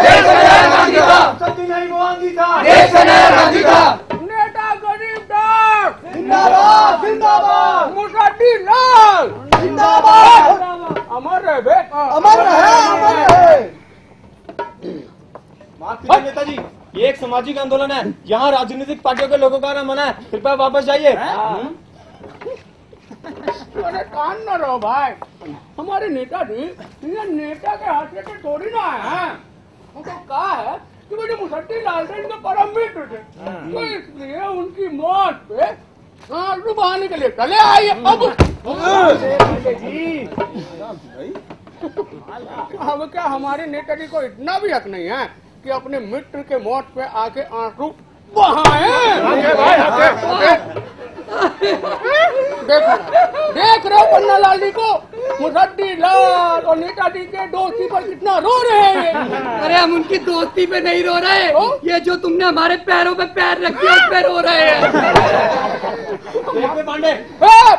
देश का नायक गांधी था। सत्य नहीं वो गांधी था। देश का नायक गांधी था। नेता गरीबदास जिंदाबाद जिंदाबाद। मुसद्दी लाल जिंदाबाद। अमर रहे बे, अमर रहे अमर रहे। माफ कीजिए नेताजी, ये एक सामाजिक आंदोलन है, यहाँ राजनीतिक पार्टियों के लोगों का मना है, कृपया वापस जाइए। अरे कान न रहो भाई, हमारे नेताजी ये नेता के हाथ से थोड़ी ना है। उनको कहा है कि वो जो मुसद्दी लाल थे इनके परम मित्र थे, तो इसलिए उनकी मौत पे आंसू बहाने के लिए चले आइए। अब क्या हमारे नेताजी को इतना भी हक नहीं है कि अपने मित्र के मौत पे आके आंसू देख रहे हो पन्ना लाल जी को, मुसद्दी लाल और नेताजी के दोस्ती पर कितना रो रहे हैं। अरे हम उनकी दोस्ती पे नहीं रो रहे, ये जो तुमने हमारे पैरों पे पैर रख दिया उस पे रो रहे हैं। पांडे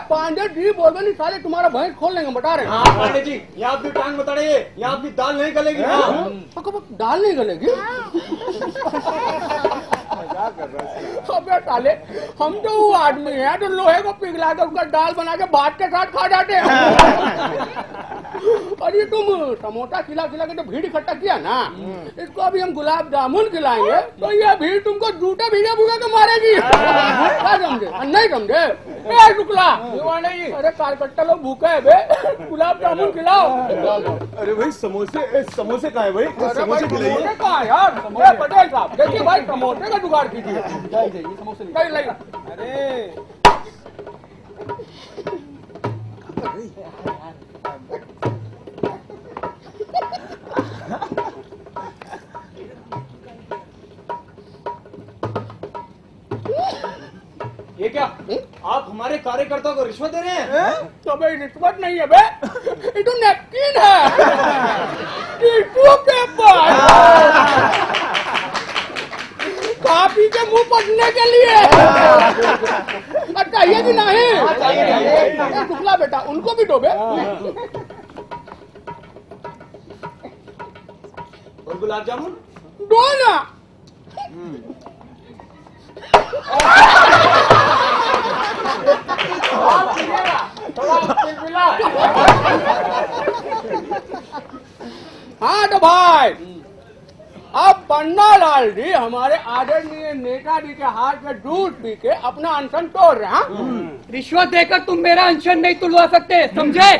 पांडे जी बोल नहीं साले, तुम्हारा भैंस खोल लेंगे बता रहे। हाँ पांडे जी, यहाँ भी टांग बता रही है, यहाँ भी दाल नहीं गलेगी। दाल नहीं गलेगी? अबे साले, हम तो वो आदमी हैं जो लोहे को पिघला कर उसका दाल बना के भात के साथ खा जाते हैं। और ये तुम समोसा खिला खिला के तो भीड़ इकट्ठा किया ना, इसको अभी हम गुलाब जामुन खिलाएंगे तो ये भीड़ तुमको जूते भीगे भूगे के मारेगी। क्या समझे? नहीं समझे? शुक्ला, अरे कारकट्टा लोग भूखे है बे, गुलाब जामुन खिलाओ। अरे भाई समोसे कहाँ है भाई? समोसे खिलाइए। कहाँ है यार? पटेल साहब देखिए भाई, समोसे का जुगाड़ कीजिए। अरे ये क्या? आप हमारे कार्यकर्ताओं को रिश्वत दे रहे हैं? तो भाई रिश्वत नहीं है बे, ये तो नैपकिन है, टिश्यू पेपर, काफी के मुंह पड़ने के लिए। अच्छा ये भी नहीं? शुक्ला बेटा उनको भी दो बे। और गुलाब जामुन दो ना। हाँ तो भाई, अब पन्ना लाल जी हमारे आदरणीय नेताजी के हाथ में दूध पी के अपना अनशन तोड़ रहे हैं। रिश्वत देकर तुम मेरा अनशन नहीं तुलवा सकते, समझे?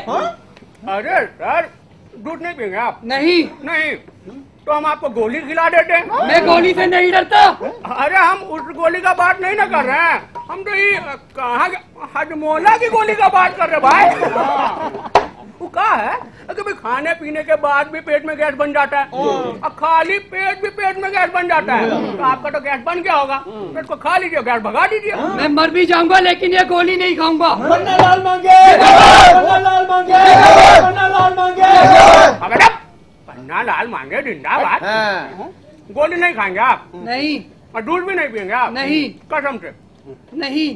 अरे सर, दूध नहीं पिएंगे आप? नहीं नहीं तो हम आपको गोली खिला देते हैं। मैं गोली से नहीं डरता। अरे हम उस गोली का बात नहीं ना कर रहे हैं, हम तो ये कहाँ हजमोला की गोली का बात कर रहे भाई। वो कहा है कि भाई खाने पीने के बाद भी पेट में गैस बन जाता है और खाली पेट भी पेट में गैस बन जाता है। तो आपका तो गैस बन गया होगा, तो इसको खा लीजिए, गैस भगा दीजिए। मैं मर भी जाऊंगा लेकिन ये गोली नहीं खाऊंगा। पन्ना लाल मांगे, पन्ना लाल मांगे, पन्ना लाल मांगे। पन्ना लाल मांगे जिंदाबाद। गोली नहीं खाएंगे आप? नहीं। और दूध भी नहीं पिएंगे आप? नहीं। कसम से? नहीं।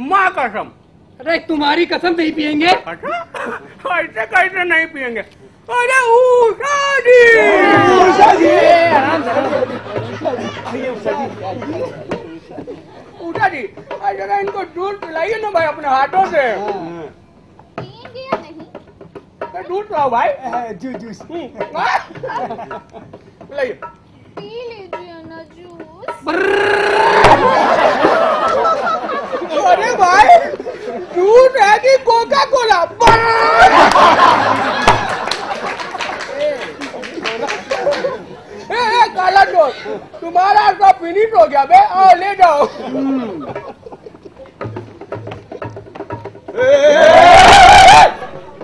माँ कसम। अरे तुम्हारी कसम नहीं पियेंगे। अच्छा ऐसे कैसे नहीं पियेंगे? अरे उषा जी, उषा जी जरा इनको दूध पिलाइए ना भाई अपने हाथों से। पिएंगे या नहीं? दूध पिलाओ भाई। जूस पिलाइए। पी लीजिए ना जूस। अरे भाई जूस है कि कोका कोला? काला चोर, तुम्हारा सब फिनिश हो गया बे, आओ ले जाओ।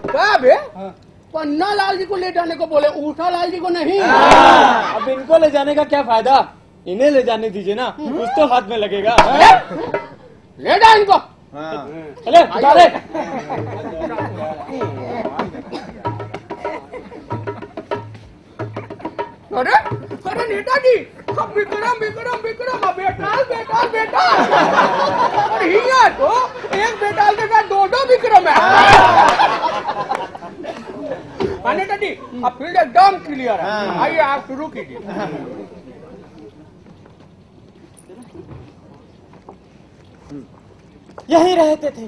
क्या बे? पन्ना लाल जी को ले जाने को बोले, उषा लाल जी को नहीं। अब इनको ले जाने का क्या फायदा? इन्हें ले जाने दीजिए ना, कुछ तो हाथ में लगेगा। ले जा इनको। चले उठा ले। अरे अरे नेताजी, अब विक्रम विक्रम विक्रम, बेटाल बेटाल बेटाल। और हिया तो एक बेटाल के साथ दो दो विक्रम है। हाँ नेताजी, अब फील्ड एकदम क्लियर है। आइए आप शुरू कीजिए। यही रहते थे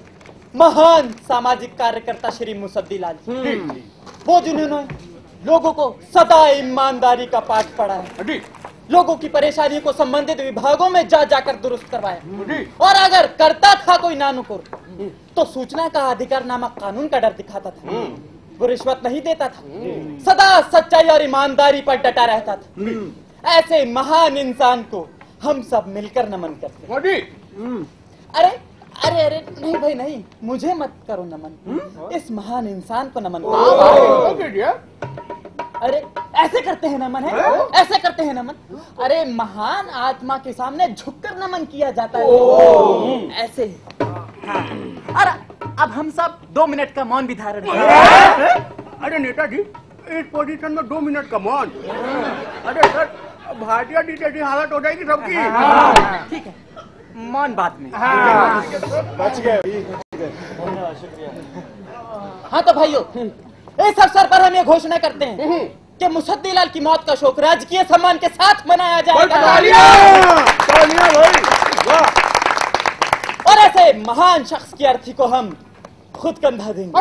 महान सामाजिक कार्यकर्ता श्री मुसद्दीलाल जी, वो जिन्होंने लोगों को सदा ईमानदारी का पाठ पढ़ाया, लोगों की परेशानियों को संबंधित विभागों में जा जाकर दुरुस्त करवाया, और अगर करता था कोई नानुकुर तो सूचना का अधिकार नामक कानून का डर दिखाता था। वो रिश्वत नहीं देता था, सदा सच्चाई और ईमानदारी पर डटा रहता था। ऐसे महान इंसान को हम सब मिलकर नमन करते हैं। अरे अरे अरे नहीं भाई नहीं, मुझे मत करो नमन, इस महान इंसान को नमन करो। अरे ऐसे करते हैं नमन, है ऐसे करते हैं नमन। अरे महान आत्मा के सामने झुककर नमन किया जाता है, ऐसे। हाँ। अरे अब हम सब 2 मिनट का मौन भी धारण करें। अरे नेताजी, इस पोजीशन में 2 मिनट का मौन? अरे सर, भाटिया जी जैसी हालत हो जाएगी सबकी। ठीक है, मौन बाद में। बच गए। हाँ तो भाइयों, इस अवसर पर हम ये घोषणा करते हैं कि मुसद्दीलाल की मौत का शोक राजकीय सम्मान के साथ मनाया जाएगा, और ऐसे महान शख्स की अर्थी को हम खुद कंधा देंगे।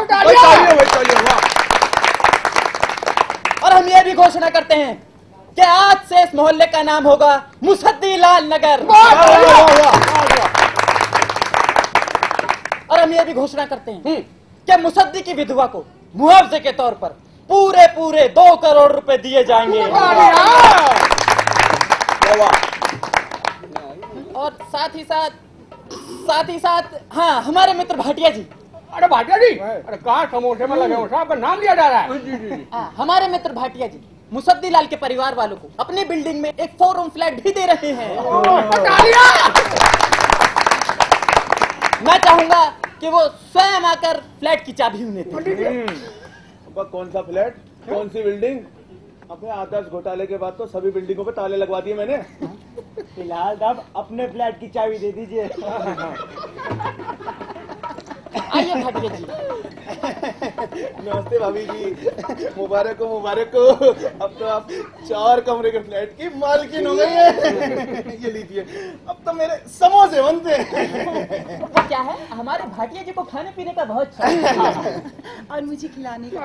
और हम ये भी घोषणा करते हैं कि आज से इस मोहल्ले का नाम होगा मुसद्दीलाल नगर। और हम ये भी घोषणा करते हैं कि मुसद्दी की विधवा को मुआवजे के तौर पर पूरे 2 करोड़ रुपए दिए जाएंगे। और साथ ही साथ हाँ, हमारे मित्र भाटिया जी। अरे भाटिया जी, अरे कहाँ समोसे में लगे हो, साहब का नाम लिया जा रहा है। हाँ, हमारे मित्र भाटिया जी मुसद्दीलाल के परिवार वालों को अपनी बिल्डिंग में एक 4 रूम फ्लैट भी दे रहे हैं। मैं चाहूंगा कि वो स्वयं आकर फ्लैट की चाबी उन्हें दें। कौन सा फ्लैट, कौन सी बिल्डिंग? अबे आदर्श घोटाले के बाद तो सभी बिल्डिंगों पे ताले लगवा दिए मैंने। फिलहाल आप अपने फ्लैट की चाबी दे दीजिए। आइए भाटिया जी। नमस्ते भाभी जी, मुबारक हो। अब तो आप 4 कमरे के फ्लैट की मालकिन हो गई है। ये लीजिए, अब तो मेरे समोसे बनते हैं। वो क्या है, हमारे भाटिया जी को खाने पीने का बहुत शौक है और मुझे खिलाने का।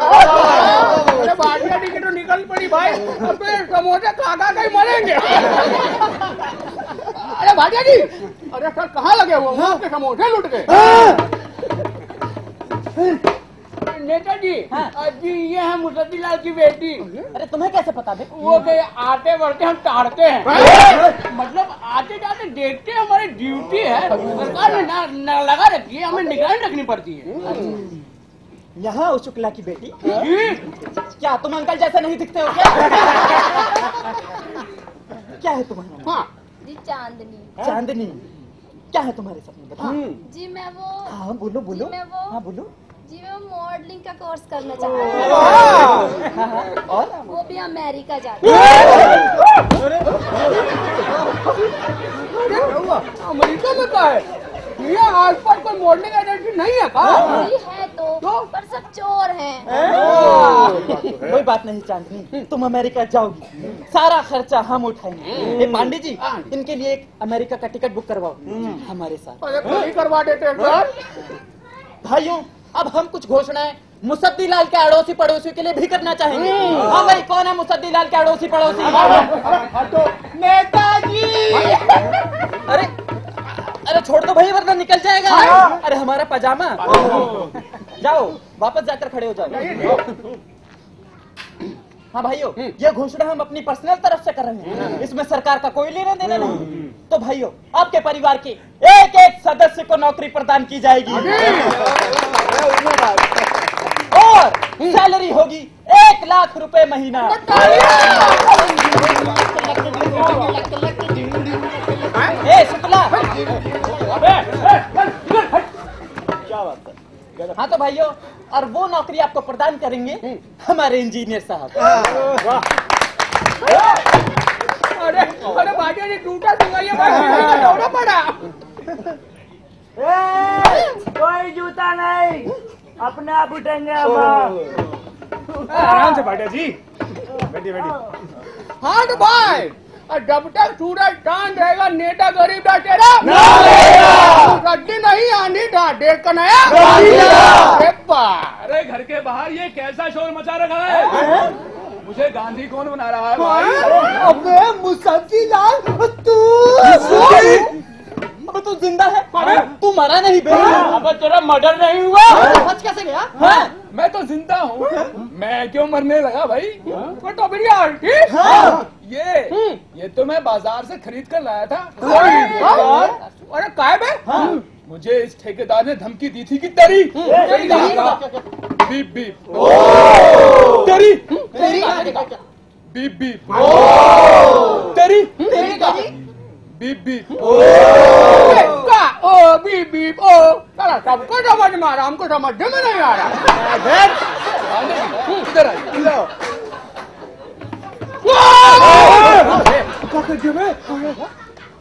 अरे भाटिया जी की तो निकल पड़ी भाई, अब तो समोसे खा ही मरेंगे। अरे भाटिया जी, अरे सर कहाँ लगे हुए हैं? आपके समोसे लुट गए। नेताजी, जी ये है मुसद्दीलाल की बेटी। अरे तुम्हें कैसे पता बे? वो आते बढ़ते हम ताड़ते हैं, मतलब आते जाते देखते हैं, हमारी ड्यूटी है, सरकार ने लगा रखी है, हमें निगरानी रखनी पड़ती है। यहाँ उस शुक्ला की बेटी? क्या तुम अंकल जैसे नहीं दिखते हो क्या? क्या है तुम्हारा? हाँ जी चांदनी। चांदनी, क्या है तुम्हारे सपने बताओ? जी मैं वो हाँ बोलो। जी मैं वो हाँ बोलो। जी मैं मॉडलिंग का कोर्स करना चाहती हूँ, और वो भी अमेरिका जाती हूँ। अमेरिका में क्या है? ये आसपास कोई मॉडलिंग एजेंसी नहीं है का? जी है तो पर सब चोर हैं। कोई बात नहीं चांदनी, तुम अमेरिका जाओगी, सारा खर्चा हम उठाएंगे। ये पांडे जी, इनके लिए एक अमेरिका का टिकट बुक करवाओ हमारे साथ। अरे कोई करवा देते हैं सर। भाइयों, अब हम कुछ घोषणाएं मुसद्दीलाल के अड़ोसी पड़ोसियों के लिए भी करना चाहेंगे। हाँ भाई, कौन है मुसद्दीलाल के अड़ोसी पड़ोसी? नेताजी। अरे अरे छोड़ दो भाई, वरना निकल जाएगा। अरे हमारा पजामा। जाओ वापस जाकर खड़े हो जाओ। हाँ भाइयों, ये घोषणा हम अपनी पर्सनल तरफ से कर रहे हैं, इसमें सरकार का कोई लेना देना नहीं। तो भाइयों, आपके परिवार के एक सदस्य को नौकरी प्रदान की जाएगी और सैलरी होगी 1 लाख रुपए महीना। शुक्ला, क्या बात है? हाँ तो भाइयों, और वो नौकरी आपको प्रदान करेंगे हमारे इंजीनियर साहब। अरे भाटिया जी टूटा दौड़ा पड़ा। कोई जूता नहीं, अपने आप उठेंगे हम। आराम से बैठे जी, बैठिए बैठिए। हाँ तो भाई, जब तक सूरज चांद रहेगा नेता गरीब ना तेरा गड्डी नहीं आनी था देख कर नया। अरे घर के बाहर ये कैसा शोर मचा रखा है? मुझे गांधी कौन बना रहा है भाई? अबे मुसद्दी लाल, तू अबे तू जिंदा है? तू मरा नहीं बे? अब तेरा मर्डर नहीं हुआ? बच कैसे गया? मैं तो जिंदा हूँ, मैं क्यों मरने लगा भाई? तो फिर यार ये तो मैं बाजार से खरीद कर लाया था। अरे काय बे? मुझे इस ठेकेदार ने धमकी दी थी कि तेरी बीप बीप तेरी बीप बीप तेरी बीप बीप ओ बीप बीप ओ साला सबको समझ में आ रहा, हमको समझ में नहीं आ रहा। इधर आइए।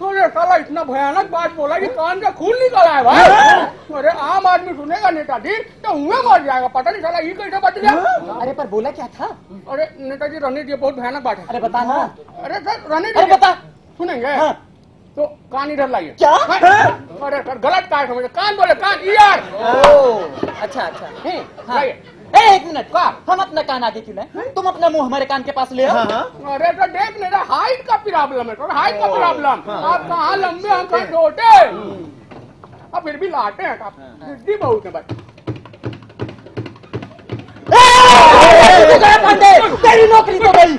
अरे साला इतना भयानक बात बोला कि कान का खून निकला है भाई। अरे आम आदमी सुनेगा नेताजी तो हुए मर जाएगा, पता नहीं साला ये कैसे बच गया। अरे पर बोला क्या था? अरे नेताजी रणनीति ये बहुत भयानक बात है। अरे बता ना। अरे सर रणनीति अरे बता। सुनेंगे तो कान इधर लाइए। क्या? अरे सर गलत काय समझे, कान बोले कान ईयर। अच्छा अच्छा। लाइए। एक मिनट का, हम अपना कान आगे क्यों लाए? तुम अपना मुंह हमारे कान के पास ले आओ। अरे तो देख मेरा हाइट का प्रॉब्लम है, थोड़ा हाइट का प्रॉब्लम। आप कहाँ लंबे हम कहाँ छोटे, अब फिर भी लाटे हैं आप, जिद्दी बहुत है भाई। तेरी नौकरी तो गई।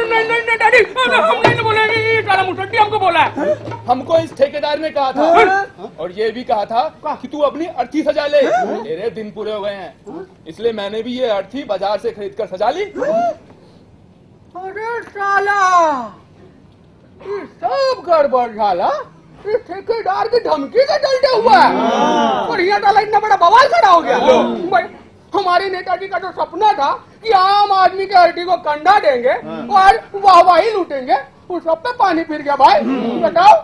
नहीं डैडी, हम नहीं बोलेंगे, ये साला मुसद्दी हमको बोला है। हमको इस ठेकेदार ने कहा था और ये भी कहा था कि तू अपनी अर्थी सजा ले, तेरे दिन पूरे हो गए हैं, इसलिए मैंने भी ये अर्थी बाजार से खरीद कर सजा ली। अरे साला ये सब गड़बड़ साला, इस ठेकेदार की धमकी के चलते हुआ है और यहाँ साला इतना बड़ा बवाल खड़ा हो गया भाई। हमारे नेताजी का जो सपना था कि आम आदमी के अर्थी को कंधा देंगे और वाहवाही लूटेंगे, उस सब पे पानी फिर गया भाई। बताओ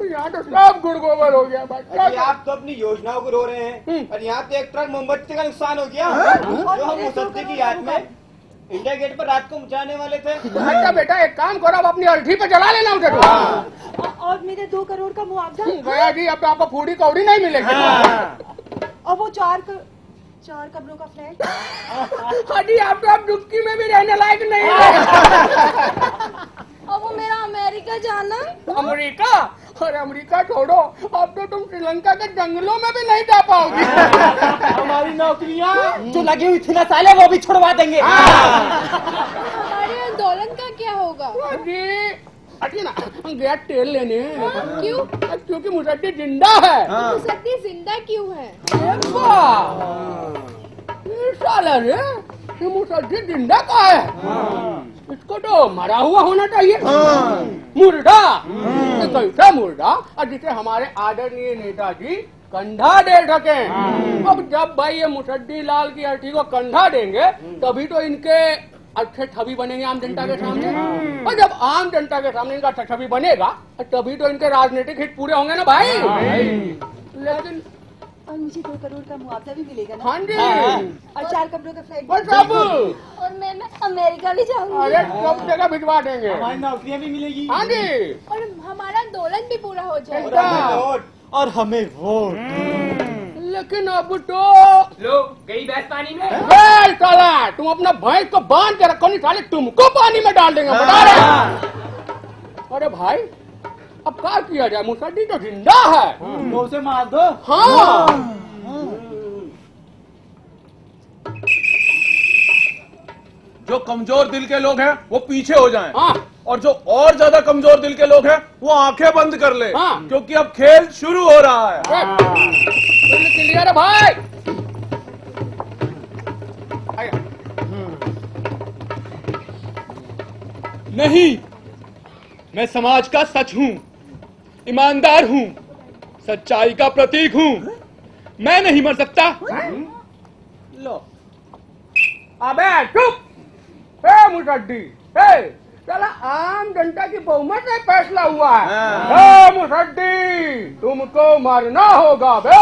यहाँ तो सब गुड़गोबर हो गया भाई। अरे आप तो अपनी योजनाओं को रो रहे हैं और यहाँ तो एक ट्रक मोमबत्ती का नुकसान हो गया जो हम मुसद्दी की याद में इंडिया गेट पर रात को मचाने वाले थे। अच्छा बेटा एक काम करो, अब अपनी अर्थी पे जला लेना उसे। और मेरे 2 करोड़ का मुआवजा गया जी, अब आपको पूरी कौड़ी नहीं मिलेगी। और वो 4 कमरों का फ्लैट। अजी आप तो अब डुबकी में भी रहने लायक नहीं है। और वो मेरा अमेरिका जाना। अमेरिका? अरे अमेरिका छोड़ो, अब तो तुम श्रीलंका के जंगलों में भी नहीं जा पाओगी। हमारी नौकरियाँ जो लगी हुई थी ना साले, वो भी छुड़वा देंगे। हमारे आंदोलन का क्या होगा? अजी ना गया तेल लेने। क्यों? क्योंकि मुसद्दी जिंदा है। मुसद्दी जिंदा क्यों है? ये साला रे, ये मुसद्दी जिंदा कहाँ है? इसको तो मरा हुआ होना चाहिए। मुर्दा, कैसा मुर्दा और जिसे हमारे आदरणीय नेताजी कंधा दे सके। अब जब भाई ये मुसद्दी लाल की अर्थी को कंधा देंगे तभी तो इनके अच्छे छवि बनेंगे आम जनता के सामने, और जब आम जनता के सामने इनका अच्छा छवि बनेगा तभी तो इनके राजनीतिक हित पूरे होंगे ना भाई। लेकिन और मुझे 2 करोड़ का मुआवजा भी मिलेगा ना? हाँ जी, और 4 कमरों का फ्लैट और सब। और मैं अमेरिका भी जाऊंगी। अरे सब जगह भिजवा देंगे। हमारी नौकरियाँ भी मिलेगी। हाँ जी, और हमारा आंदोलन भी पूरा हो जाएगा। और हमें वोट। लेकिन अब तो लो गई भैंस पानी में। ए, साला तुम अपना भैंस को बांध के रखो, नहीं साले तुमको पानी में डाल देंगे, बता रहे। अरे भाई अब क्या किया जाए, मुसद्दी तो जिंदा है। तो उसे मार दो। हाँ जो कमजोर दिल के लोग हैं वो पीछे हो जाएं, हाँ और जो और ज्यादा कमजोर दिल के लोग हैं वो आंखें बंद कर ले, हाँ। क्योंकि अब खेल शुरू हो रहा है। क्लियर है भाई। नहीं, मैं समाज का सच हूं, ईमानदार हूं, सच्चाई का प्रतीक हूं, मैं नहीं मर सकता। लो अबे चुप। ए मुसद्दी, ए चला आम जनता की बहुमत से फैसला हुआ है। ए मुसद्दी तुमको मरना होगा बे।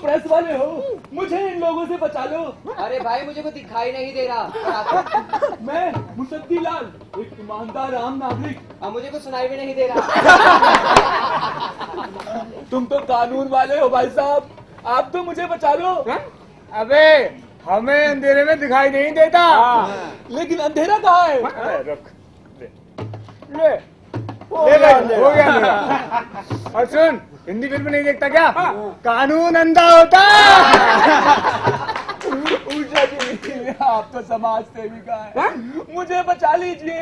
प्रेस वाले हो, मुझे इन लोगों से बचा लो। अरे भाई मुझे को दिखाई नहीं दे रहा। मैं मुसद्दी लाल, एक ईमानदार आम नागरिक। अब मुझे कुछ सुनाई भी नहीं दे रहा। तुम तो कानून वाले हो भाई साहब, आप तो मुझे बचा लो। अबे हमें अंधेरे में दिखाई नहीं देता। लेकिन अंधेरा कहाँ है? रख ले भाई, हो गया मेरा। और सुन, हिंदी फिल्म नहीं देखता क्या? कानून अंधा होता। उषा जी, आप तो समाज सेविका है, मुझे बचा लीजिए।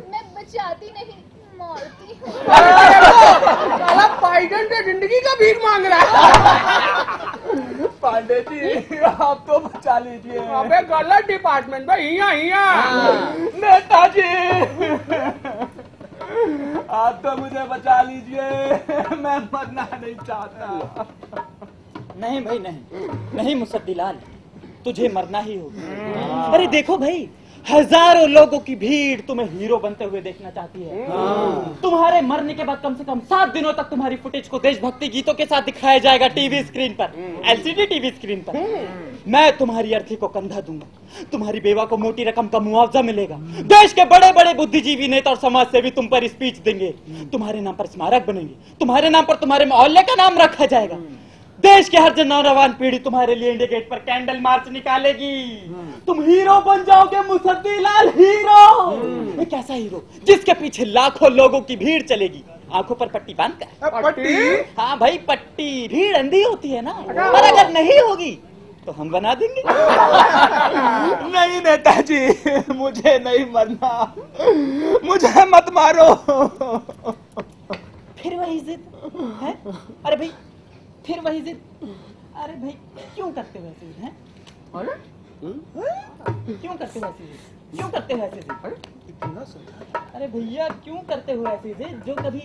मैं बचाती नहीं, मारती हूँ। साला बाइडेन से जिंदगी का भीख मांग रहा है। पांडे जी, आप तो बचा लीजिए। अबे गलत डिपार्टमेंट भाई, यहाँ नेताजी, आप तो मुझे बचा लीजिए, मैं मरना नहीं चाहता। नहीं भाई नहीं मुसद्दी लाल, तुझे मरना ही होगा। अरे देखो भाई, हजारों लोगों की भीड़ तुम्हें हीरो बनते हुए देखना चाहती है। तुम्हारे मरने के बाद कम से कम 7 दिनों तक तुम्हारी फुटेज को देशभक्ति गीतों के साथ दिखाया जाएगा टीवी स्क्रीन पर, एलसीडी टीवी स्क्रीन पर। मैं तुम्हारी अर्थी को कंधा दूंगा, तुम्हारी बेवा को मोटी रकम का मुआवजा मिलेगा, देश के बड़े बड़े बुद्धिजीवी नेता और समाज सेवी तुम पर स्पीच देंगे, तुम्हारे नाम पर स्मारक बनेंगे, तुम्हारे नाम पर तुम्हारे मोहल्ले का नाम रखा जाएगा। देश के हर नौजवान पीढ़ी तुम्हारे लिए इंडिया गेट पर कैंडल मार्च निकालेगी। तुम हीरो बन जाओगे मुसद्दी लाल, हीरो। एक ऐसा हीरो जिसके पीछे लाखों लोगों की भीड़ चलेगी, आंखों पर पट्टी बांधकर। पट्टी? हाँ भाई पट्टी, भीड़ अंधी होती है ना, पर अगर नहीं होगी तो हम बना देंगे। नहीं नेताजी, मुझे नहीं मरना, मुझे मत मारो। फिर वही जिद है? अरे भाई फिर वही जिद। अरे भाई क्यों करते हो ऐसे जिद हैं? क्यों करते हो ऐसे जिद? क्यों करते हो ऐसे जिद? अरे भैया क्यों करते हो ऐसे जिद जो कभी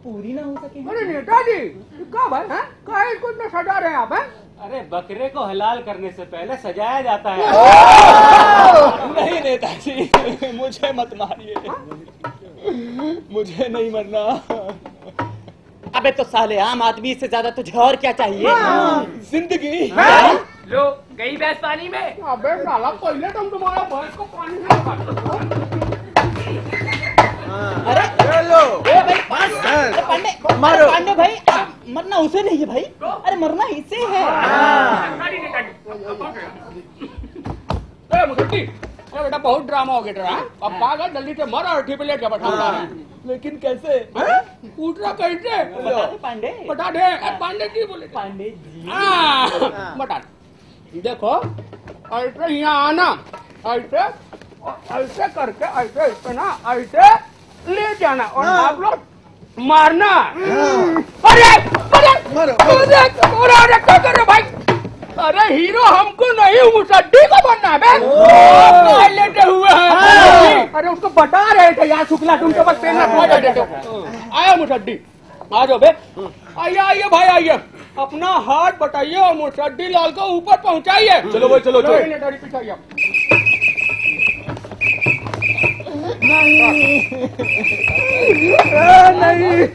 पूरी ना हो सके? अरे नेताजी, क्या भाई हैं? काहे इसको इतना सजा रहे हैं आप हैं? अरे बकरे को हलाल करने से पहले सजाया जाता है। नहीं नेताजी, मुझे मत मारिए, मुझे नहीं मरना। अबे तो साले आम आदमी से ज्यादा तुझे और क्या चाहिए? जिंदगी। लो गई भैंस पानी में। अबे साला पहले तुम तुम्हारा भैंस को पानी में लगा। अरे पांडे भाई, मरना उसे नहीं है भाई, अरे मरना इसे है। बेटा बहुत ड्रामा हो गया। अब पागल जल्दी से मर और पे लेट बैठा। लेकिन कैसे? पूछ रहा कैसे? बता दे पांडे, बता दे। पांडे जी बोले, पांडे जी बता देखो, ऐसे यहाँ आना, ऐसे ऐसे करके ऐसे ऐसे ना ऐसे ले जाना और आप लोग मारना। अरे अरे क्या कर रहे भाई? अरे हीरो हमको नहीं, मुसद्दी को बनना है। लेटे हुए हैं। अरे उसको बता रहे थे यार, शुक्ला तुमके पास पेन रखवा। आया मुसद्दी, आ जाओ बे। आइए आइए भाई आइए, अपना हाथ बताइए और मुसद्दी लाल को ऊपर पहुंचाइए। चलो भाई चलो चलो। पीछे आइए। नहीं।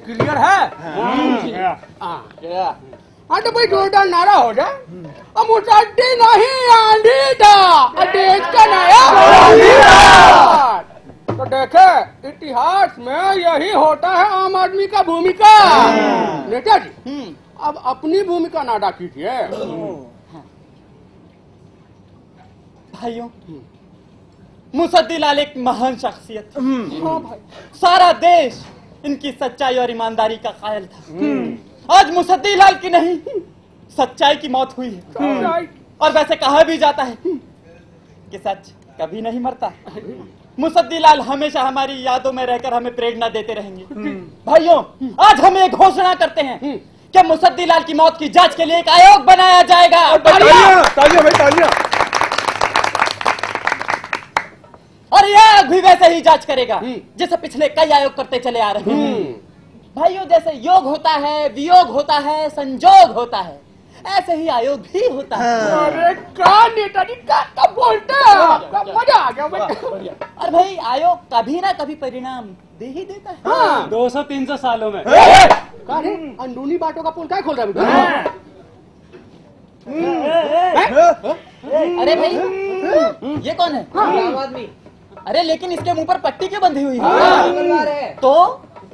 क्लियर है? हाँ तो भाई जोरदार नारा हो जाए। मुसद्दी नहीं आंधी था, देश का नया। तो देखे इतिहास में यही होता है आम आदमी का भूमिका। नेताजी अब अपनी भूमिका नादा कीजिए। भाइयों, मुसद्दी लाल एक महान शख्सियत थी। सारा देश इनकी सच्चाई और ईमानदारी का कायल था। आज मुसद्दी लाल की नहीं, सच्चाई की मौत हुई है। और वैसे कहा भी जाता है कि सच कभी नहीं मरता। मुसद्दी लाल हमेशा हमारी यादों में रहकर हमें प्रेरणा देते रहेंगे। भाइयों, आज हम एक घोषणा करते हैं कि मुसद्दी लाल की मौत की जांच के लिए एक आयोग बनाया जाएगा। तालियां भाई तालियां। और यह आयोग भी वैसे ही जांच करेगा जैसे पिछले कई आयोग करते चले आ रहे हैं। भाइयों, जैसे योग होता है, वियोग होता है, संजोग होता है, ऐसे ही आयोग भी होता है। अरे का नेताजी का बोलते हैं आपका मजा आ गया भाई। और भाई आयोग कभी ना कभी परिणाम दे ही देता है। हाँ। 200-300 सालों में। का रे अंदरूनी बातों का पुल क्या खोल रहा है अरे भाई ये कौन है? आदमी अरे लेकिन इसके मुंह पर पट्टी क्यों बंधी हुई है? मंगलवार है तो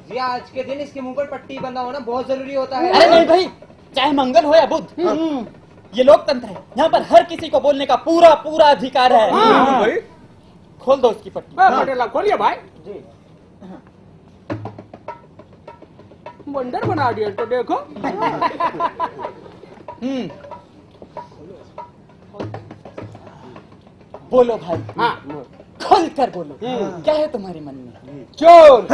जी, आज के दिन इसके मुंह पर पट्टी बंधा होना बहुत जरूरी होता है। अरे नहीं भाई, चाहे मंगल हो या बुध, ये लोकतंत्र है। यहाँ पर हर किसी को बोलने का पूरा पूरा अधिकार है। भाई खोल दो उसकी पट्टी। पटेला खोलिए भाई जी। बंदर बना दिया तो देखो। बोलो भाई, हाँ खोल कर बोलो, क्या है तुम्हारे मन में? चोर,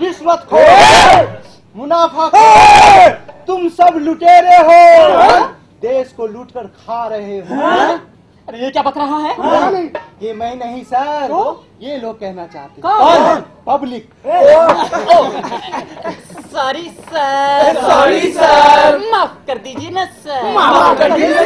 रिश्वतखोर, मुनाफाखोर, तुम सब लुटेरे हो, देश को लूटकर खा रहे हो। अरे ये क्या बक रहा है? ये मैं नहीं सर, ये लोग कहना चाहते हैं। कौन? Public. Sorry sir, sorry sir, माफ कर दीजिए ना सर, माफ कर दीजिए